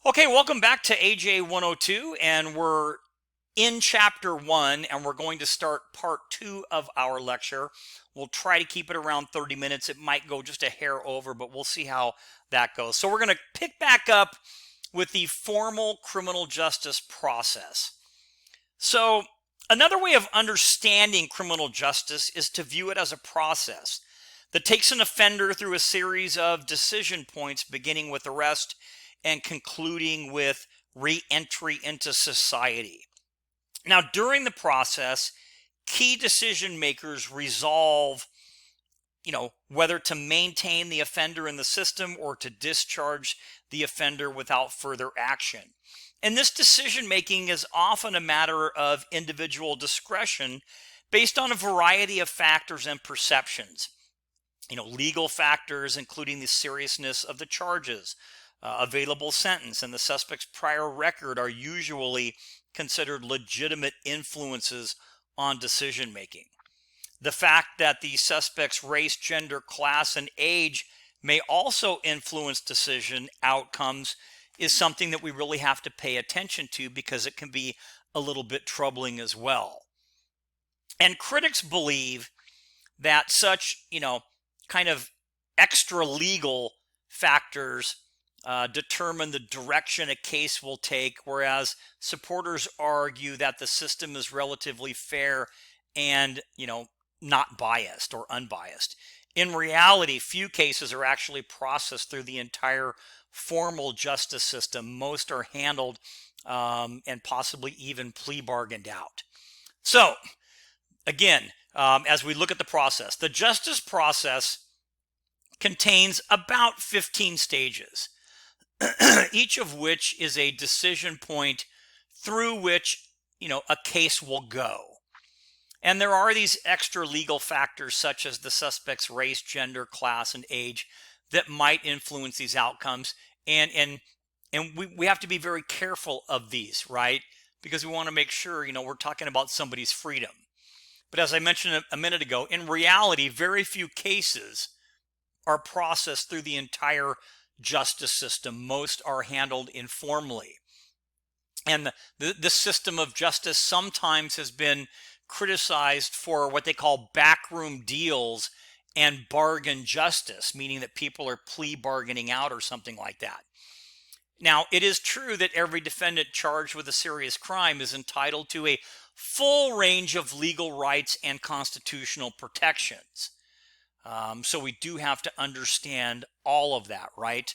Okay, welcome back to AJ102, and we're in chapter 1, and we're going to start part 2 of our lecture. We'll try to keep it around 30 minutes. It might go just a hair over, but we'll see how that goes. So we're going to pick back up with the formal criminal justice process. So another way of understanding criminal justice is to view it as a process that takes an offender through a series of decision points, beginning with arrest and concluding with re-entry into society. Now, during the process, key decision makers resolve, whether to maintain the offender in the system or to discharge the offender without further action. And this decision making is often a matter of individual discretion based on a variety of factors and perceptions. Legal factors, including the seriousness of the charges, available sentence, and the suspect's prior record are usually considered legitimate influences on decision making. The fact that the suspect's race, gender, class, and age may also influence decision outcomes is something that we really have to pay attention to, because it can be a little bit troubling as well. And critics believe that such, kind of extra legal factors determine the direction a case will take, whereas supporters argue that the system is relatively fair and, not biased or unbiased. In reality, few cases are actually processed through the entire formal justice system. Most are handled and possibly even plea bargained out. So, again, as we look at the process, the justice process contains about 15 stages, each of which is a decision point through which, a case will go. And there are these extra legal factors such as the suspect's race, gender, class, and age that might influence these outcomes. And we have to be very careful of these, right? Because we want to make sure, we're talking about somebody's freedom. But as I mentioned a minute ago, in reality, very few cases are processed through the entire justice system. Most are handled informally. And the system of justice sometimes has been criticized for what they call backroom deals and bargain justice, meaning that people are plea bargaining out or something like that. Now, it is true that every defendant charged with a serious crime is entitled to a full range of legal rights and constitutional protections. So we do have to understand all of that, right?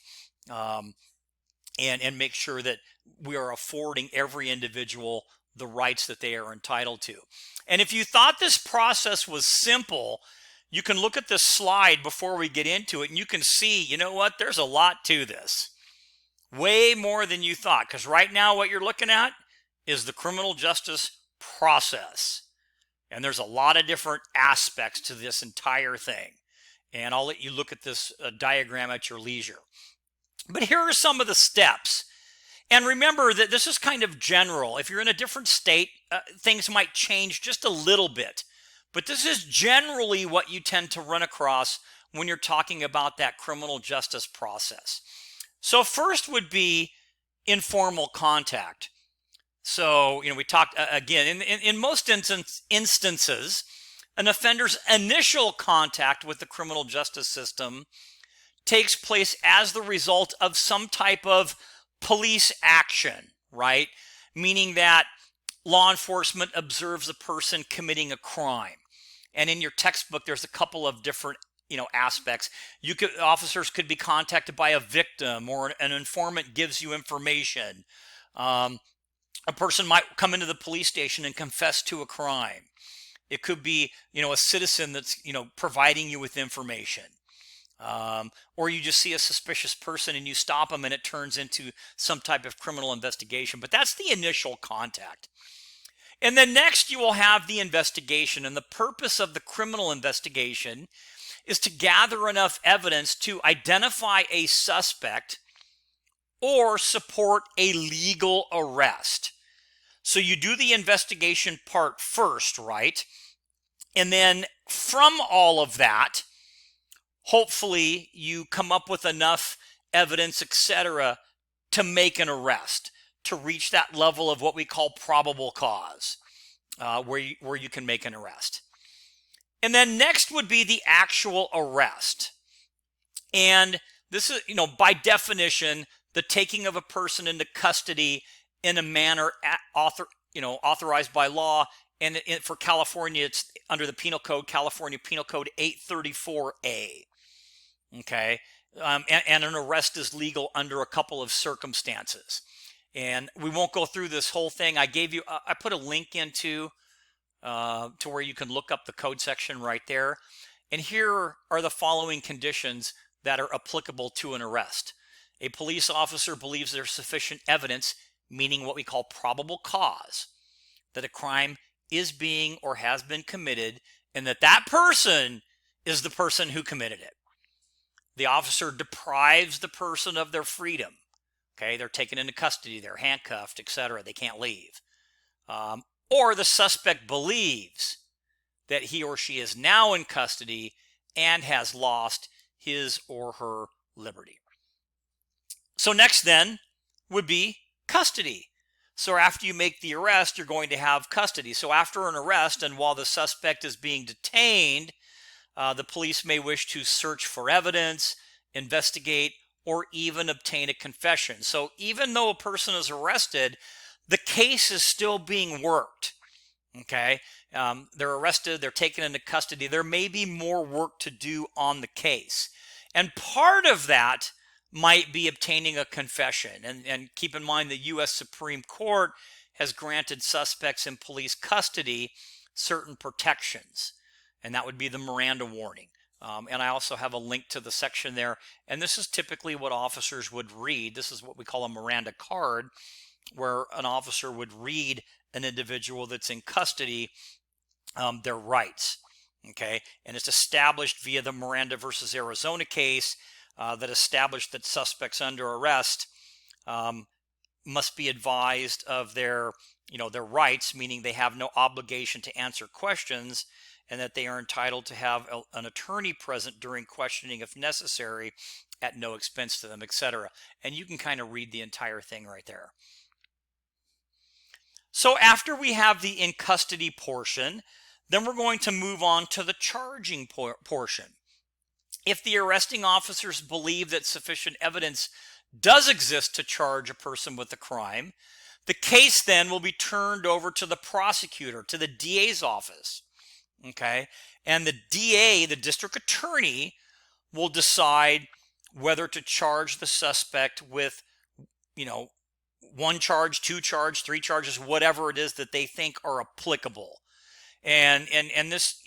And make sure that we are affording every individual the rights that they are entitled to. And if you thought this process was simple, you can look at this slide before we get into it, and you can see, there's a lot to this. Way more than you thought, because right now what you're looking at is the criminal justice process. And there's a lot of different aspects to this entire thing. And I'll let you look at this diagram at your leisure. But here are some of the steps. And remember that this is kind of general. If you're in a different state, things might change just a little bit. But this is generally what you tend to run across when you're talking about that criminal justice process. So first would be informal contact. So, we talked, again, in most instances, an offender's initial contact with the criminal justice system takes place as the result of some type of police action, right? Meaning that law enforcement observes a person committing a crime. And in your textbook, there's a couple of different aspects. Officers could be contacted by a victim, or an informant gives you information. A person might come into the police station and confess to a crime. It could be, a citizen that's, providing you with information. Or you just see a suspicious person and you stop them and it turns into some type of criminal investigation. But that's the initial contact. And then next you will have the investigation. And the purpose of the criminal investigation is to gather enough evidence to identify a suspect or support a legal arrest. So you do the investigation part first, right? And then from all of that, hopefully you come up with enough evidence, etc., to make an arrest, to reach that level of what we call probable cause, where you can make an arrest. And then next would be the actual arrest. And this is, by definition, the taking of a person into custody in a manner authorized by law. And for California, it's under the Penal Code, California Penal Code 834A. Okay. And an arrest is legal under a couple of circumstances. And we won't go through this whole thing. I put a link into to where you can look up the code section right there. And here are the following conditions that are applicable to an arrest. A police officer believes there's sufficient evidence, meaning what we call probable cause, that a crime is being or has been committed, and that person is the person who committed it. The officer deprives the person of their freedom. Okay, they're taken into custody, they're handcuffed, etc. They can't leave. Or the suspect believes that he or she is now in custody and has lost his or her liberty. So next then would be custody. So after you make the arrest, you're going to have custody. So after an arrest, and while the suspect is being detained, the police may wish to search for evidence, investigate, or even obtain a confession. So even though a person is arrested, the case is still being worked. Okay, they're arrested, they're taken into custody. There may be more work to do on the case. And part of that might be obtaining a confession. And keep in mind the U.S. Supreme Court has granted suspects in police custody certain protections. And that would be the Miranda warning. And I also have a link to the section there. And this is typically what officers would read. This is what we call a Miranda card, where an officer would read an individual that's in custody their rights. Okay, and it's established via the Miranda versus Arizona case that established that suspects under arrest must be advised of their rights, meaning they have no obligation to answer questions, and that they are entitled to have an attorney present during questioning if necessary, at no expense to them, etc. And you can kind of read the entire thing right there. So after we have the in custody portion, then we're going to move on to the charging portion. If the arresting officers believe that sufficient evidence does exist to charge a person with a crime, the case then will be turned over to the prosecutor, to the DA's office. Okay, and the DA, the district attorney, will decide whether to charge the suspect with, one charge, two charge, three charges, whatever it is that they think are applicable. And this,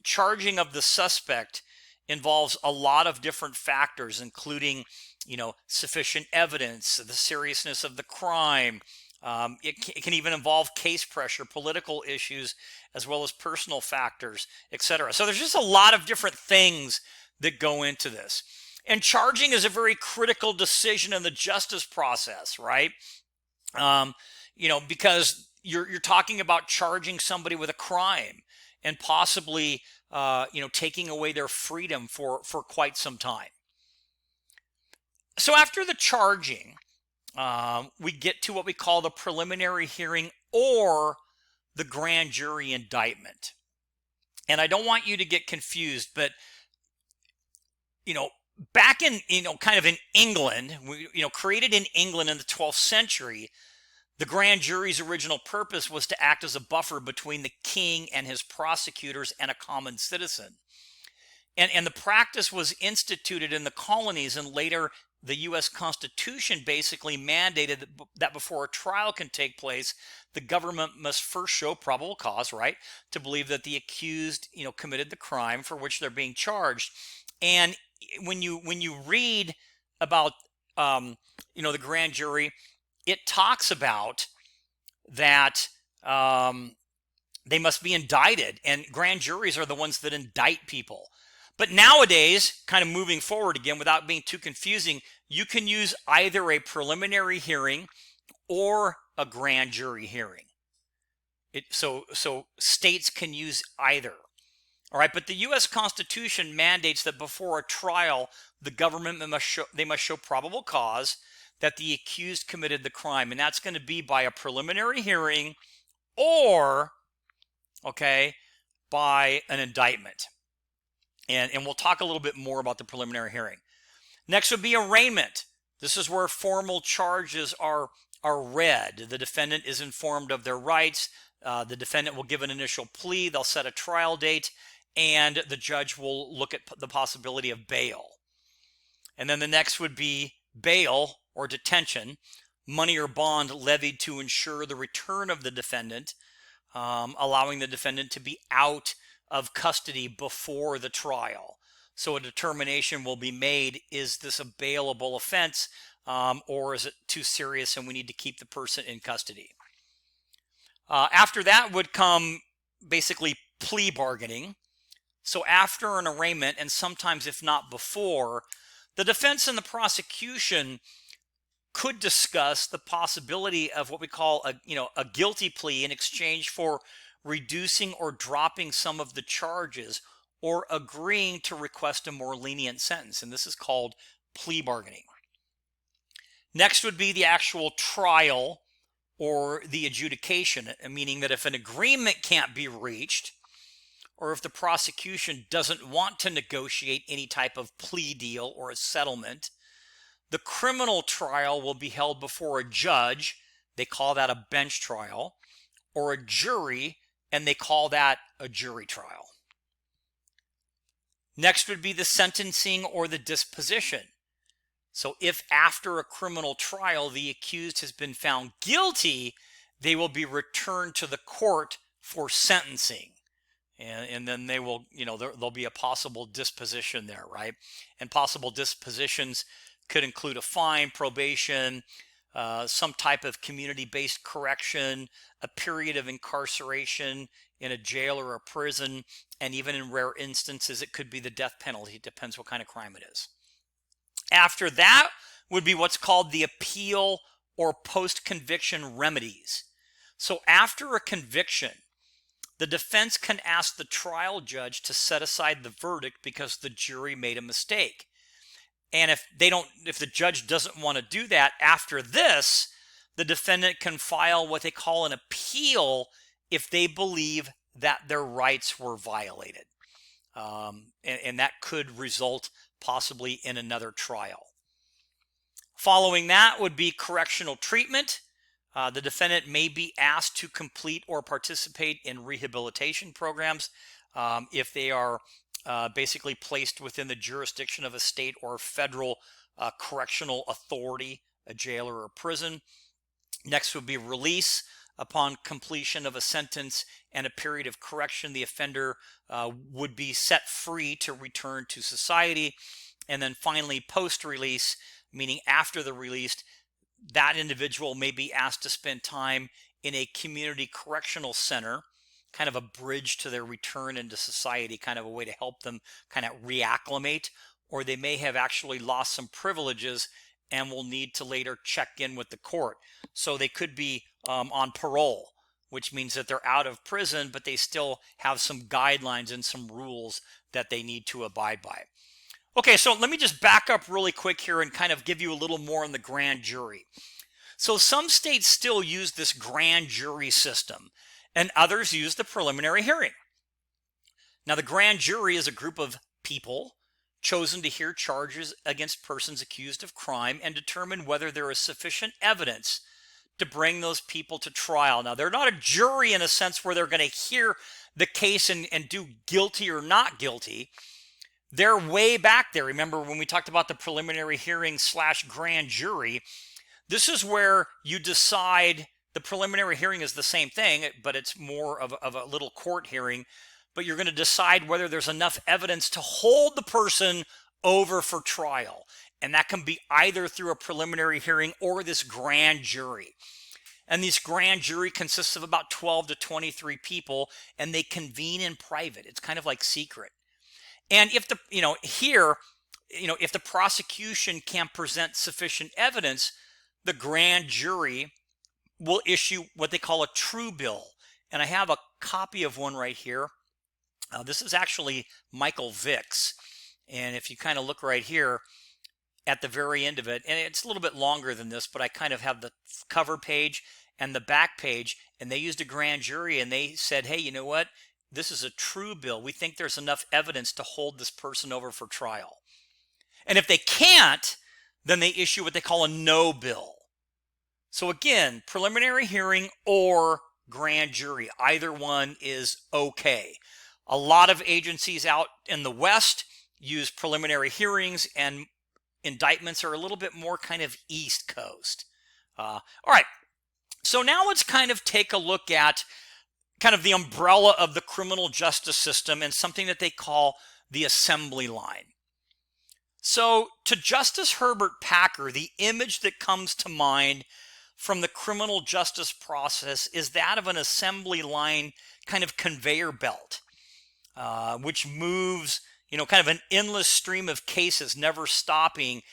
charging of the suspect involves a lot of different factors, including, sufficient evidence, the seriousness of the crime. It can even involve case pressure, political issues, as well as personal factors, etc. So there's just a lot of different things that go into this. And charging is a very critical decision in the justice process, right? Because you're talking about charging somebody with a crime and possibly, taking away their freedom for quite some time. So after the charging, we get to what we call the preliminary hearing or the grand jury indictment. And I don't want you to get confused, but, back in, kind of in England, created in England in the 12th century, the grand jury's original purpose was to act as a buffer between the king and his prosecutors and a common citizen. And the practice was instituted in the colonies, and later the U.S. Constitution basically mandated that before a trial can take place, the government must first show probable cause, right, to believe that the accused, committed the crime for which they're being charged. And when you read about, the grand jury, it talks about that they must be indicted, and grand juries are the ones that indict people. But nowadays, kind of moving forward again, without being too confusing, you can use either a preliminary hearing or a grand jury hearing. So states can use either. All right, but the U.S. Constitution mandates that before a trial, the government must show probable cause, that the accused committed the crime, and that's going to be by a preliminary hearing or, okay, by an indictment. And we'll talk a little bit more about the preliminary hearing. Next would be arraignment. This is where formal charges are read. The defendant is informed of their rights. The defendant will give an initial plea. They'll set a trial date, and the judge will look at the possibility of bail. And then the next would be bail or detention, money or bond levied to ensure the return of the defendant, allowing the defendant to be out of custody before the trial. So a determination will be made, is this a bailable offense, or is it too serious and we need to keep the person in custody? After that would come basically plea bargaining. So after an arraignment, and sometimes if not before, the defense and the prosecution could discuss the possibility of what we call a guilty plea in exchange for reducing or dropping some of the charges or agreeing to request a more lenient sentence. And this is called plea bargaining. Next would be the actual trial or the adjudication, meaning that if an agreement can't be reached, or if the prosecution doesn't want to negotiate any type of plea deal or a settlement, the criminal trial will be held before a judge. They call that a bench trial, or a jury, and they call that a jury trial. Next would be the sentencing or the disposition. So if after a criminal trial the accused has been found guilty, they will be returned to the court for sentencing. And then they will, there'll be a possible disposition there, right? And possible dispositions could include a fine, probation, some type of community-based correction, a period of incarceration in a jail or a prison, and even in rare instances, it could be the death penalty. It depends what kind of crime it is. After that would be what's called the appeal or post-conviction remedies. So after a conviction, the defense can ask the trial judge to set aside the verdict because the jury made a mistake. And if the judge doesn't want to do that, after this, the defendant can file what they call an appeal if they believe that their rights were violated. And that could result possibly in another trial. Following that would be correctional treatment. The defendant may be asked to complete or participate in rehabilitation programs if they are basically placed within the jurisdiction of a state or federal correctional authority, a jail or a prison. Next would be release. Upon completion of a sentence and a period of correction, the offender would be set free to return to society. And then finally, post-release, meaning after the release, that individual may be asked to spend time in a community correctional center, kind of a bridge to their return into society, kind of a way to help them kind of reacclimate, or they may have actually lost some privileges and will need to later check in with the court. So they could be on parole, which means that they're out of prison, but they still have some guidelines and some rules that they need to abide by. Okay, so let me just back up really quick here and kind of give you a little more on the grand jury. So some states still use this grand jury system, and others use the preliminary hearing. Now, the grand jury is a group of people chosen to hear charges against persons accused of crime and determine whether there is sufficient evidence to bring those people to trial. Now, they're not a jury in a sense where they're going to hear the case and do guilty or not guilty. They're way back there. Remember when we talked about the preliminary hearing / grand jury? This is where you decide. The preliminary hearing is the same thing, but it's more of a little court hearing. But you're going to decide whether there's enough evidence to hold the person over for trial. And that can be either through a preliminary hearing or this grand jury. And this grand jury consists of about 12 to 23 people, and they convene in private. It's kind of like secret. And if if the prosecution can't present sufficient evidence, the grand jury will issue what they call a true bill. And I have a copy of one right here. This is actually Michael Vick's. And if you kind of look right here, at the very end of it, and it's a little bit longer than this, but I kind of have the cover page and the back page, and they used a grand jury, and they said, hey, you know what? This is a true bill. We think there's enough evidence to hold this person over for trial. And if they can't, then they issue what they call a no bill. So again, preliminary hearing or grand jury, either one is okay. A lot of agencies out in the West use preliminary hearings, and indictments are a little bit more kind of East Coast. All right, so now let's kind of take a look at kind of the umbrella of the criminal justice system and something that they call the assembly line. So to Justice Herbert Packer, the image that comes to mind from the criminal justice process is that of an assembly line kind of conveyor belt, which moves, kind of an endless stream of cases, never stopping,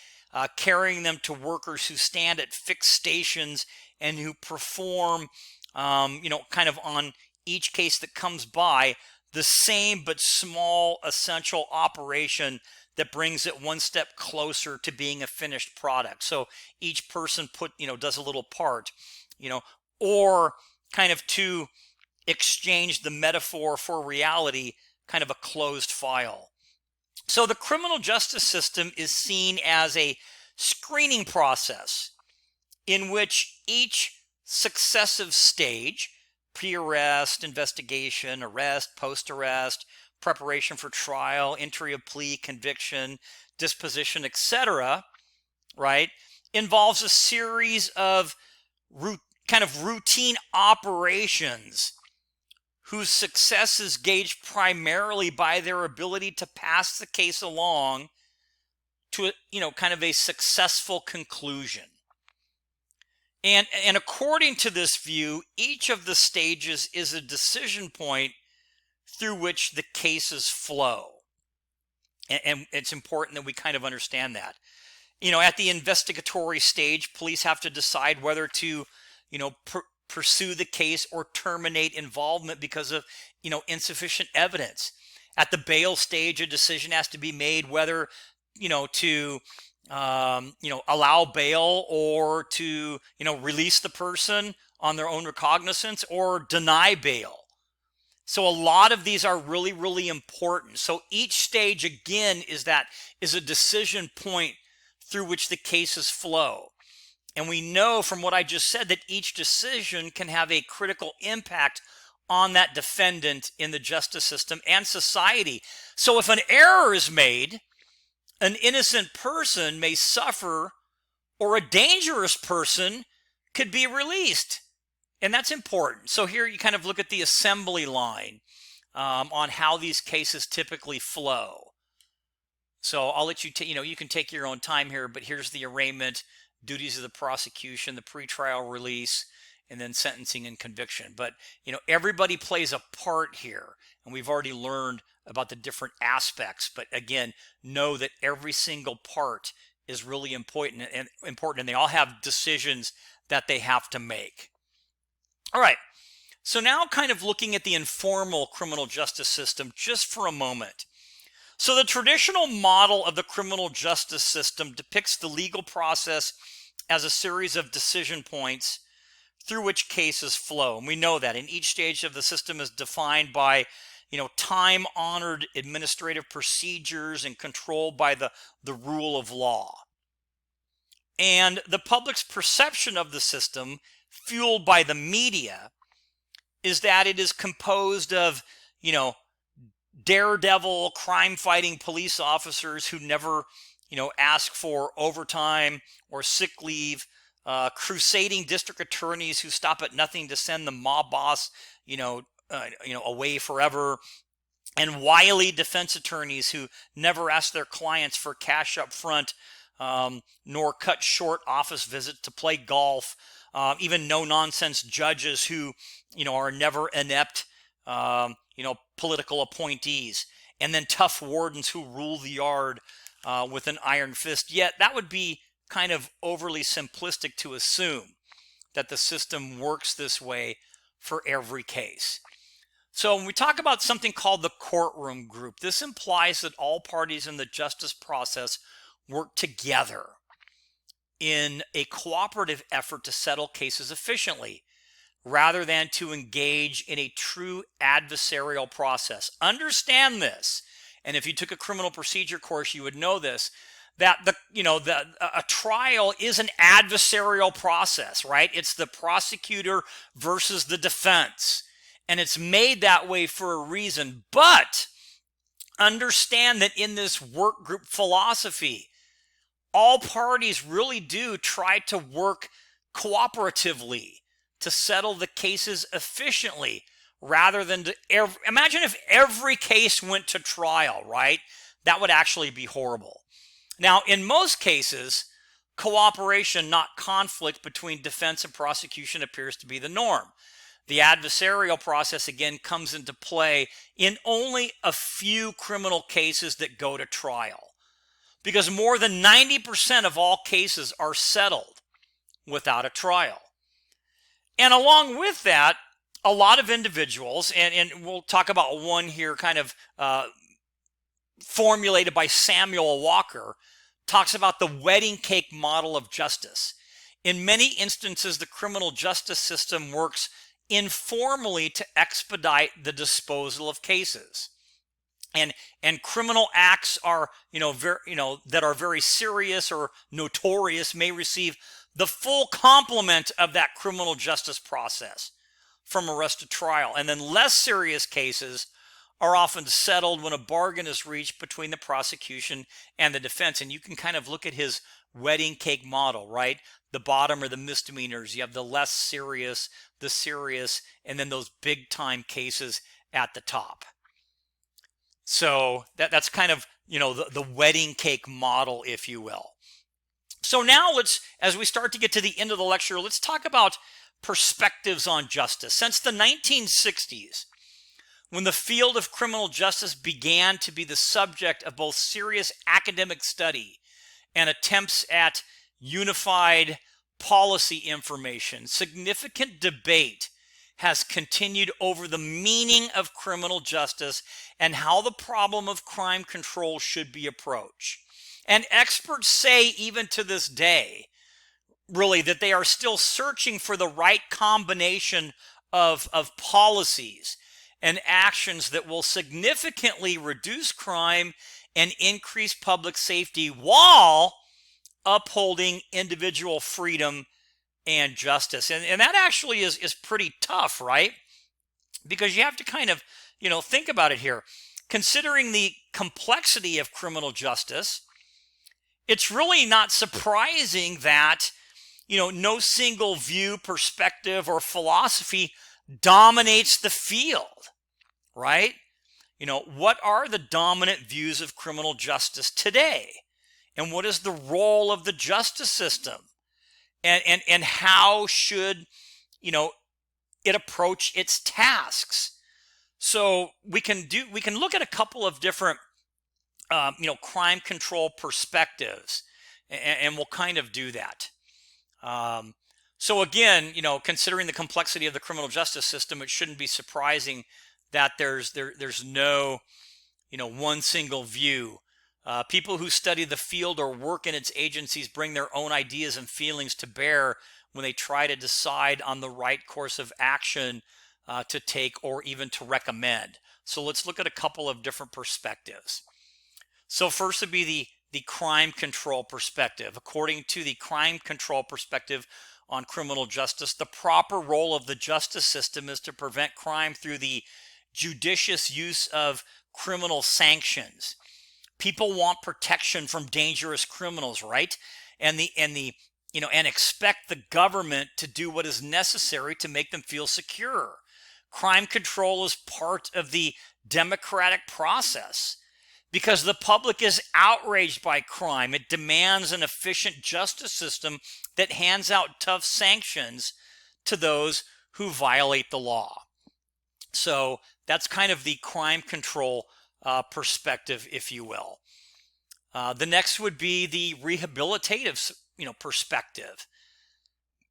carrying them to workers who stand at fixed stations and who perform, kind of on each case that comes by, the same but small essential operation that brings it one step closer to being a finished product. So each person does a little part, or kind of to exchange the metaphor for reality, kind of a closed file. So the criminal justice system is seen as a screening process in which each successive stage, pre-arrest, investigation, arrest, post-arrest, preparation for trial, entry of plea, conviction, disposition, etc., right, involves a series of kind of routine operations whose success is gauged primarily by their ability to pass the case along to kind of a successful conclusion. And according to this view, each of the stages is a decision point through which the cases flow. And it's important that we kind of understand that. At the investigatory stage, police have to decide whether to, pursue the case or terminate involvement because of, insufficient evidence. At the bail stage, a decision has to be made whether, to, allow bail or to, release the person on their own recognizance or deny bail. So a lot of these are really, really important. So each stage, again, is a decision point through which the cases flow. And we know from what I just said that each decision can have a critical impact on that defendant in the justice system and society. So if an error is made, an innocent person may suffer, or a dangerous person could be released. And that's important. So here you kind of look at the assembly line on how these cases typically flow. So I'll let you you can take your own time here, but here's the arraignment, duties of the prosecution, the pretrial release, and then sentencing and conviction. But everybody plays a part here, and we've already learned about the different aspects. But again, know that every single part is really important, and they all have decisions that they have to make. All right, so now kind of looking at the informal criminal justice system just for a moment. So the traditional model of the criminal justice system depicts the legal process as a series of decision points through which cases flow. And we know that. And each stage of the system is defined by, time-honored administrative procedures and controlled by the rule of law. And the public's perception of the system, fueled by the media, is that it is composed of, daredevil crime-fighting police officers who never, ask for overtime or sick leave, crusading district attorneys who stop at nothing to send the mob boss, away forever, and wily defense attorneys who never ask their clients for cash up front, nor cut short office visits to play golf, even no-nonsense judges who, are never inept, political appointees, and then tough wardens who rule the yard with an iron fist. Yet that would be kind of overly simplistic to assume that the system works this way for every case. So when we talk about something called the courtroom group, this implies that all parties in the justice process work together in a cooperative effort to settle cases efficiently, rather than to engage in a true adversarial process. Understand this, and if you took a criminal procedure course, you would know this, that a trial is an adversarial process, right? It's the prosecutor versus the defense, and it's made that way for a reason. But understand that in this work group philosophy, all parties really do try to work cooperatively to settle the cases efficiently, rather than imagine if every case went to trial, right? That would actually be horrible. Now, in most cases, cooperation, not conflict, between defense and prosecution appears to be the norm. The adversarial process, again, comes into play in only a few criminal cases that go to trial, because more than 90% of all cases are settled without a trial. And along with that, a lot of individuals, and we'll talk about one here kind of formulated by Samuel Walker, talks about the wedding cake model of justice. In many instances, the criminal justice system works informally to expedite the disposal of cases. And criminal acts are, that are very serious or notorious may receive the full complement of that criminal justice process from arrest to trial. And then less serious cases are often settled when a bargain is reached between the prosecution and the defense. And you can kind of look at his wedding cake model, right? The bottom are the misdemeanors. You have the less serious, the serious, and then those big time cases at the top. So that's kind of, the wedding cake model, if you will. So now as we start to get to the end of the lecture, let's talk about perspectives on justice. Since the 1960s, when the field of criminal justice began to be the subject of both serious academic study and attempts at unified policy information, significant debate has continued over the meaning of criminal justice and how the problem of crime control should be approached. And experts say, even to this day, really, that they are still searching for the right combination of policies and actions that will significantly reduce crime and increase public safety while upholding individual freedom and justice. And that actually is pretty tough, right? Because you have to kind of, think about it here. Considering the complexity of criminal justice, it's really not surprising that, no single view, perspective, or philosophy dominates the field, right? What are the dominant views of criminal justice today? And what is the role of the justice system? And how should, it approach its tasks? So we can look at a couple of different, crime control perspectives, and we'll kind of do that. So again, considering the complexity of the criminal justice system, it shouldn't be surprising that there's no, one single view. People who study the field or work in its agencies bring their own ideas and feelings to bear when they try to decide on the right course of action to take or even to recommend. So let's look at a couple of different perspectives. So first would be the crime control perspective. According to the crime control perspective on criminal justice, the proper role of the justice system is to prevent crime through the judicious use of criminal sanctions. People want protection from dangerous criminals, right? And expect the government to do what is necessary to make them feel secure. Crime control is part of the democratic process because the public is outraged by crime. It demands an efficient justice system that hands out tough sanctions to those who violate the law. So that's kind of the crime control perspective, if you will. The next would be the rehabilitative, perspective.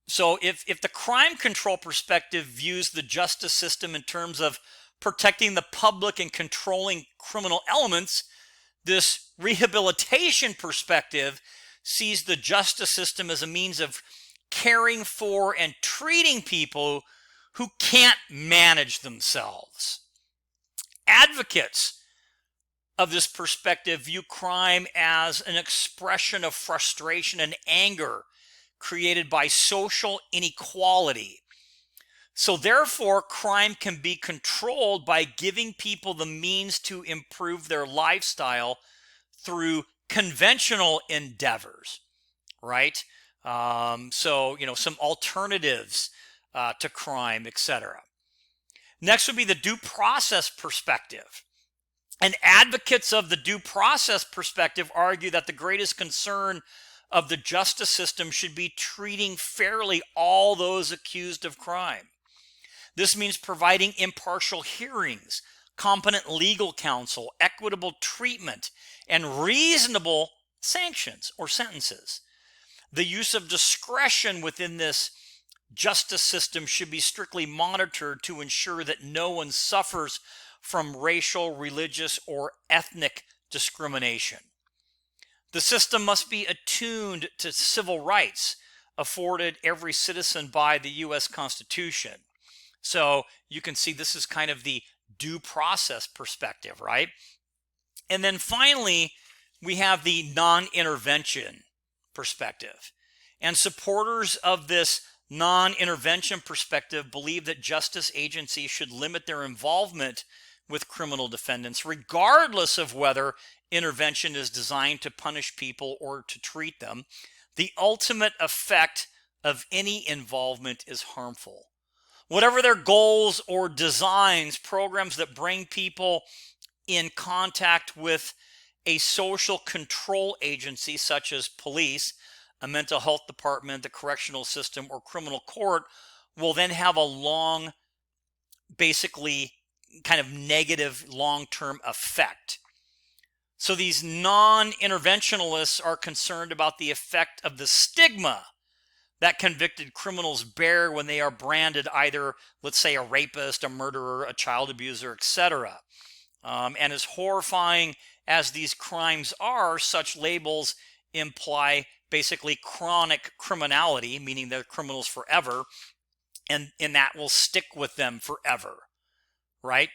So if the crime control perspective views the justice system in terms of protecting the public and controlling criminal elements, This rehabilitation perspective sees the justice system as a means of caring for and treating people who can't manage themselves. Advocates of this perspective view crime as an expression of frustration and anger created by social inequality. So therefore, crime can be controlled by giving people the means to improve their lifestyle through conventional endeavors, right? So, some alternatives to crime, etc. Next would be the due process perspective. And advocates of the due process perspective argue that the greatest concern of the justice system should be treating fairly all those accused of crime. This means providing impartial hearings, competent legal counsel, equitable treatment, and reasonable sanctions or sentences. The use of discretion within this justice system should be strictly monitored to ensure that no one suffers from racial, religious, or ethnic discrimination. The system must be attuned to civil rights afforded every citizen by the U.S. Constitution. So you can see this is kind of the due process perspective, right? And then finally, we have the non-intervention perspective. And supporters of this non-intervention perspective believe that justice agencies should limit their involvement with criminal defendants, regardless of whether intervention is designed to punish people or to treat them. The ultimate effect of any involvement is harmful. Whatever their goals or designs, programs that bring people in contact with a social control agency such as police, a mental health department, the correctional system, or criminal court will then have a long, basically kind of negative long-term effect. So these non-interventionalists are concerned about the effect of the stigma that convicted criminals bear when they are branded either, let's say, a rapist, a murderer, a child abuser, etc. And as horrifying as these crimes are, such labels imply basically chronic criminality, meaning they're criminals forever, and that will stick with them forever, right?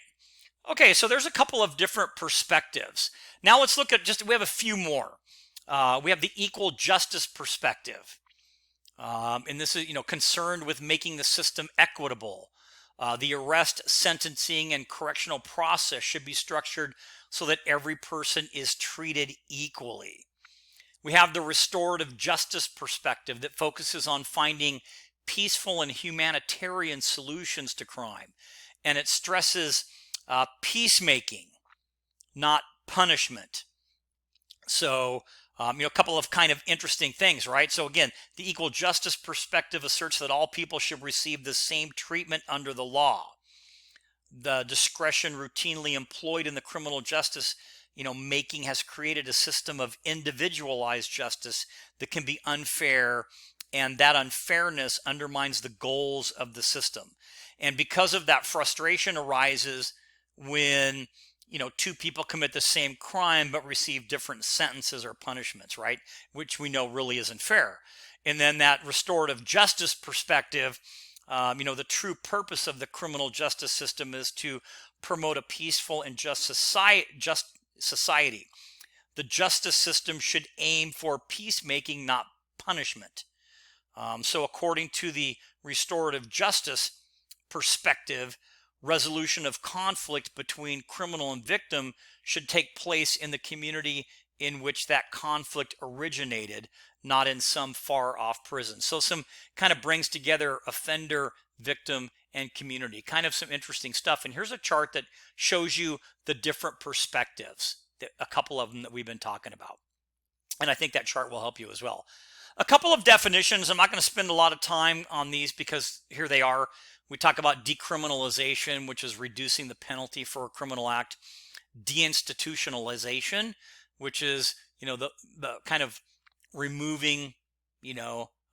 Okay, so there's a couple of different perspectives. Now let's look at we have a few more. We have the equal justice perspective. And this is, concerned with making the system equitable. The arrest, sentencing, and correctional process should be structured so that every person is treated equally. We have the restorative justice perspective that focuses on finding peaceful and humanitarian solutions to crime. And it stresses peacemaking, not punishment. So, a couple of kind of interesting things, right? So again, the equal justice perspective asserts that all people should receive the same treatment under the law. The discretion routinely employed in the criminal justice, making has created a system of individualized justice that can be unfair, and that unfairness undermines the goals of the system. And because of that, frustration arises when two people commit the same crime but receive different sentences or punishments, right? Which we know really isn't fair. And then that restorative justice perspective, the true purpose of the criminal justice system is to promote a peaceful and just society. The justice system should aim for peacemaking, not punishment. So according to the restorative justice perspective, resolution of conflict between criminal and victim should take place in the community in which that conflict originated, not in some far-off prison. So some kind of brings together offender, victim, and community. Kind of some interesting stuff. And here's a chart that shows you the different perspectives, a couple of them that we've been talking about. And I think that chart will help you as well. A couple of definitions. I'm not going to spend a lot of time on these because here they are. We talk about decriminalization, which is reducing the penalty for a criminal act. Deinstitutionalization, which is, the kind of removing,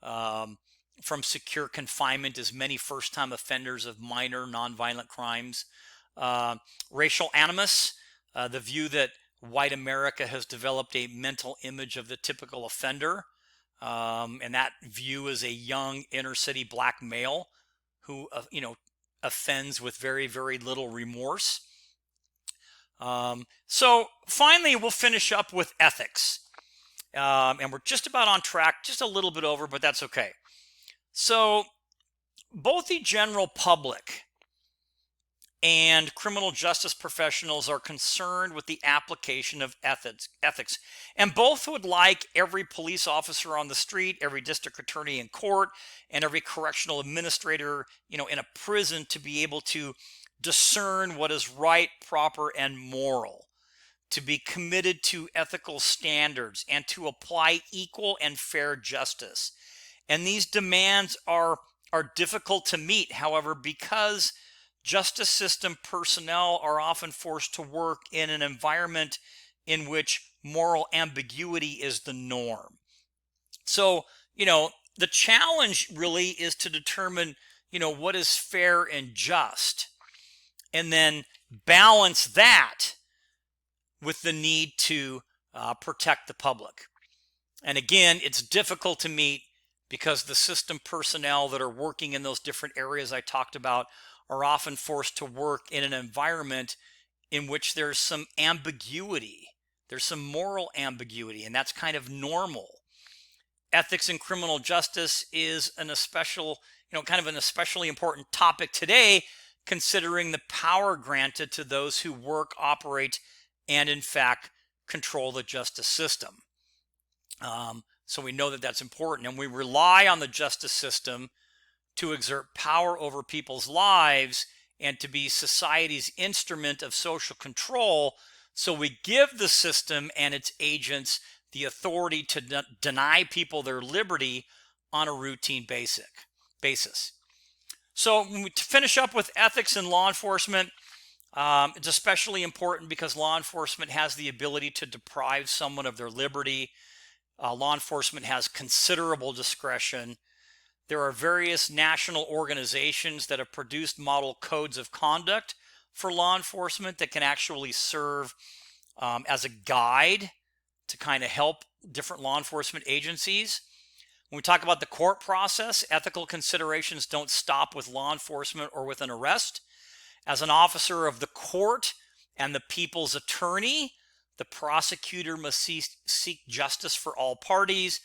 from secure confinement as many first-time offenders of minor nonviolent crimes. Racial animus, the view that white America has developed a mental image of the typical offender. And that view is a young inner city black male who, offends with very, very little remorse. So finally, we'll finish up with ethics. And we're just about on track, just a little bit over, but that's okay. So both the general public and criminal justice professionals are concerned with the application of ethics. And both would like every police officer on the street, every district attorney in court, and every correctional administrator, in a prison to be able to discern what is right, proper, and moral, to be committed to ethical standards, and to apply equal and fair justice. And these demands are difficult to meet, however, because justice system personnel are often forced to work in an environment in which moral ambiguity is the norm. So, the challenge really is to determine, what is fair and just, and then balance that with the need to protect the public. And again, it's difficult to meet because the system personnel that are working in those different areas I talked about are often forced to work in an environment in which there's some ambiguity. There's some moral ambiguity, and that's kind of normal. Ethics in criminal justice is an especially important topic today, considering the power granted to those who work, operate, and in fact control the justice system. So we know that that's important, and we rely on the justice system to exert power over people's lives and to be society's instrument of social control. So we give the system and its agents the authority to deny people their liberty on a routine basis. So when we finish up with ethics in law enforcement, it's especially important because law enforcement has the ability to deprive someone of their liberty. Law enforcement has considerable discretion. There are various national organizations that have produced model codes of conduct for law enforcement that can actually serve as a guide to kind of help different law enforcement agencies. When we talk about the court process, ethical considerations don't stop with law enforcement or with an arrest. As an officer of the court and the people's attorney, the prosecutor must seek justice for all parties.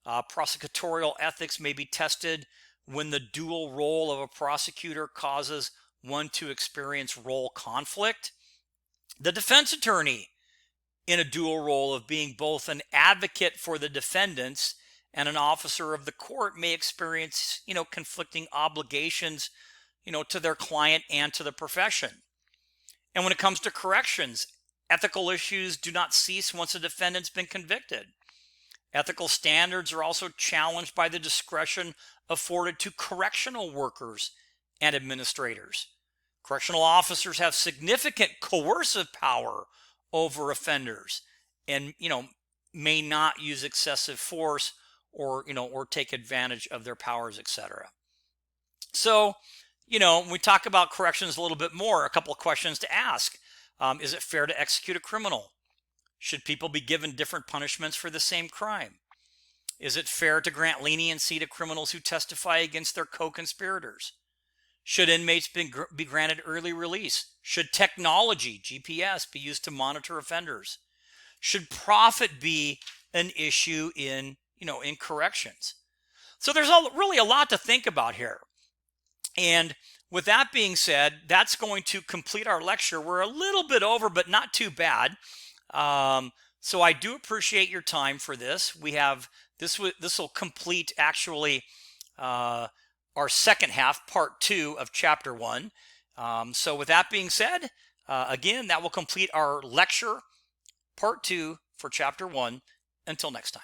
Prosecutorial ethics may be tested when the dual role of a prosecutor causes one to experience role conflict. The defense attorney, in a dual role of being both an advocate for the defendants and an officer of the court, may experience, conflicting obligations, to their client and to the profession. And when it comes to corrections, ethical issues do not cease once a defendant's been convicted. Ethical standards are also challenged by the discretion afforded to correctional workers and administrators. Correctional officers have significant coercive power over offenders and, may not use excessive force or take advantage of their powers, etc. So, when we talk about corrections a little bit more, a couple of questions to ask. Is it fair to execute a criminal? Should people be given different punishments for the same crime? Is it fair to grant leniency to criminals who testify against their co-conspirators? Should inmates be granted early release? Should technology, GPS, be used to monitor offenders? Should profit be an issue in corrections? So there's really a lot to think about here. And with that being said, that's going to complete our lecture. We're a little bit over, but not too bad. So I do appreciate your time for this. We have this will complete actually our second half, part 2 of chapter 1. So with that being said, again, that will complete our lecture, part 2 for chapter 1. Until next time.